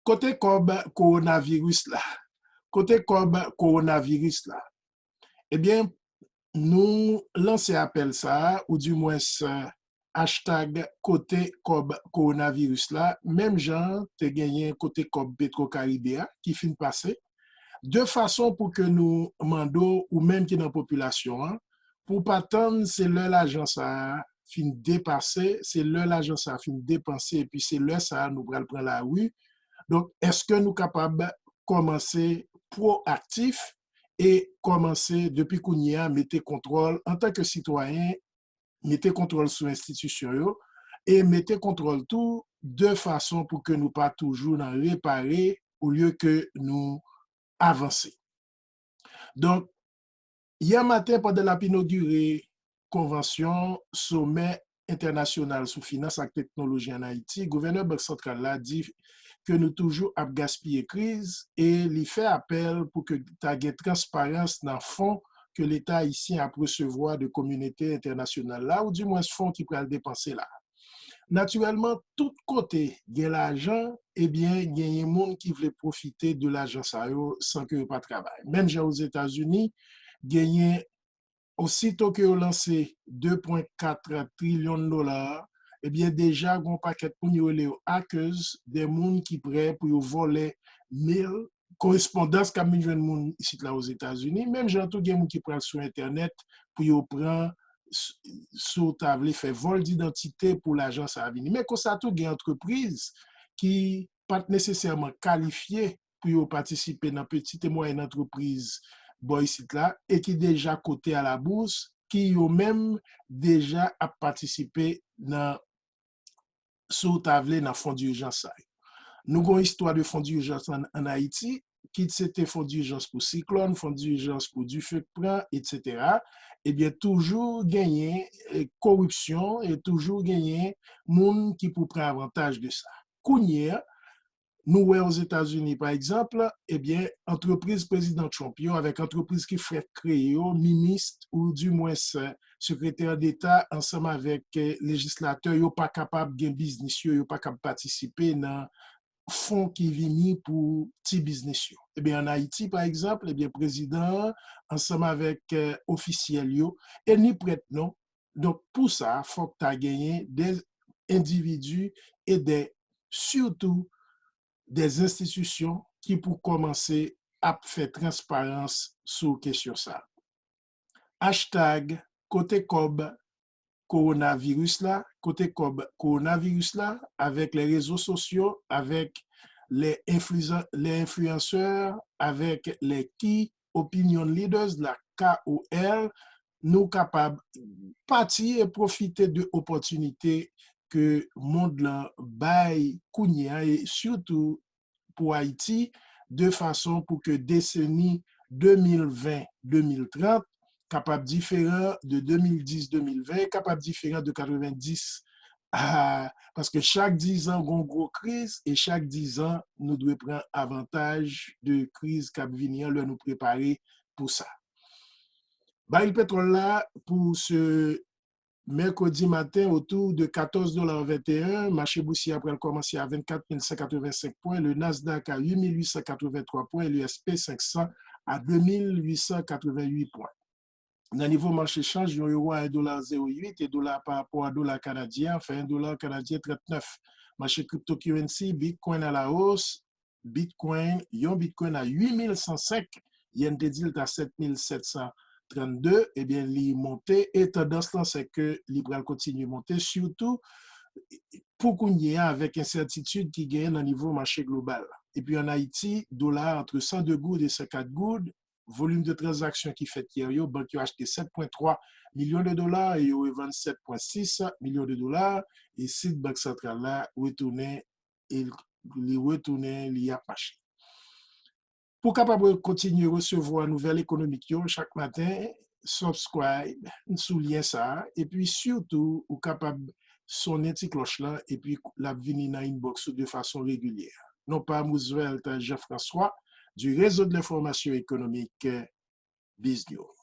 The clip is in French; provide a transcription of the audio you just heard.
côté comme coronavirus là, eh bien, nous lancer appel ça, ou du moins hashtag côté comme coronavirus là, même gens te gagné côté comme Petro-Caribéa qui fin passer, de façon pour que nous mandons, ou même qui dans la population, hein, pour pas attendre, c'est là l'agence a fin dépasser, c'est là l'agence a fin dépenser, et puis c'est là ça nous prendre la rue. Donc, est-ce que nous sommes capables de commencer proactif et commencer depuis qu'on y a, mettre contrôle en tant que citoyen, mettre contrôle sur l'institution et mettre contrôle tout de façon pour que nous pas toujours en réparer au lieu que nous avancer. Donc, hier matin, pendant la inaugurée convention sommet international sur finance et technologie en Haïti, le gouverneur Banque centrale a dit que nous toujours à gaspiller crise et il fait appel pour que tu aies transparence dans le fonds que l'État haïtien a recevoir de communauté internationale là, ou du moins ce fonds qui peut le dépenser là. Naturellement, tout côté de l'argent, eh bien, il y a des gens qui veulent profiter de l'argent sans que pas travail. Même aux États-Unis, il y a aussitôt que vous lancez 2,4 trillions de dollars, eh bien déjà, un paquet pour les hackers, des gens qui prêts pour voler 1000 correspondances comme une jeune monde ici là aux États-Unis, même gens tout gens qui prennent sur internet pour prendre sur table fait vol d'identité pour l'agence à venir. Mais quand ça tout des entreprises qui pas nécessairement qualifiées pour participer dans petite et moyenne entreprise là et qui déjà coté à la bourse, qui ont même déjà à participer dans sous table dans fonds d'urgence. Nous avons une histoire de fonds d'urgence en Haïti, qui c'était fonds d'urgence pour cyclone, fonds d'urgence pour du feu de printemps, etc. Eh bien, toujours gagner corruption et toujours gagner monde qui pour prendre avantage de ça. Kounia, nous voyons aux États-Unis, par exemple, eh bien, entreprise président Trump, avec entreprise qui fait créer, ministre ou du moins secrétaire d'État, ensemble avec législateur, ils sont pas capables de business, ils sont pas capables de participer dans fonds qui viennent pour petits business. Eh bien, en Haïti, par exemple, eh bien, président, ensemble avec officiels, et ni prête, non. Donc, pour ça, il faut que tu aies gagné des individus et surtout des institutions qui pour commencer à faire transparence sur question ça. Hashtag côté cob coronavirus là, avec les réseaux sociaux, avec les influenceurs, avec les key opinion leaders, la KOL, nous capables de partir et profiter de l'opportunité que le monde là bail kounia et surtout pour Haïti de façon pour que décennie 2020-2030 capable différent de 2010-2020, capable différent de 90 parce que chaque 10 ans, on a une grosse crise et chaque 10 ans, nous devons prendre avantage de crise qui venir nous préparer pour ça. Baril pétrole là, pour ce mercredi matin, autour de 14,21 $, marché boursier après commencé à 24 185 points, le Nasdaq à 8 883 points et le SP 500 à 2 888 points. Dans le niveau marché change, il y a un $1,08 et dollar par rapport à dollar canadien, fait $1 canadien 39. Marché cryptocurrency, Bitcoin à la hausse, Bitcoin à 8105, yen te dit à 7732, eh bien, il monté et tendance là, c'est que l'Ibral continue à monter, surtout pour qu'on y ait avec incertitude qui gagne au niveau marché global. Et puis en Haïti, dollar entre 102 gouttes et 104 gouttes, volume de transactions qui fait hier, la banque a acheté 7,3 millions de dollars et 27,6 millions de dollars. Et si la banque centrale là retourné, il y a acheté. Pour capable continuer à recevoir nouvelles économiques chaque matin, subscribe, souligne ça, et puis surtout, ou capable sonner cette cloche là, et puis la venir dans inbox de façon régulière. Non pas Roosevelt Jean-François, du réseau de l'information économique BizNews.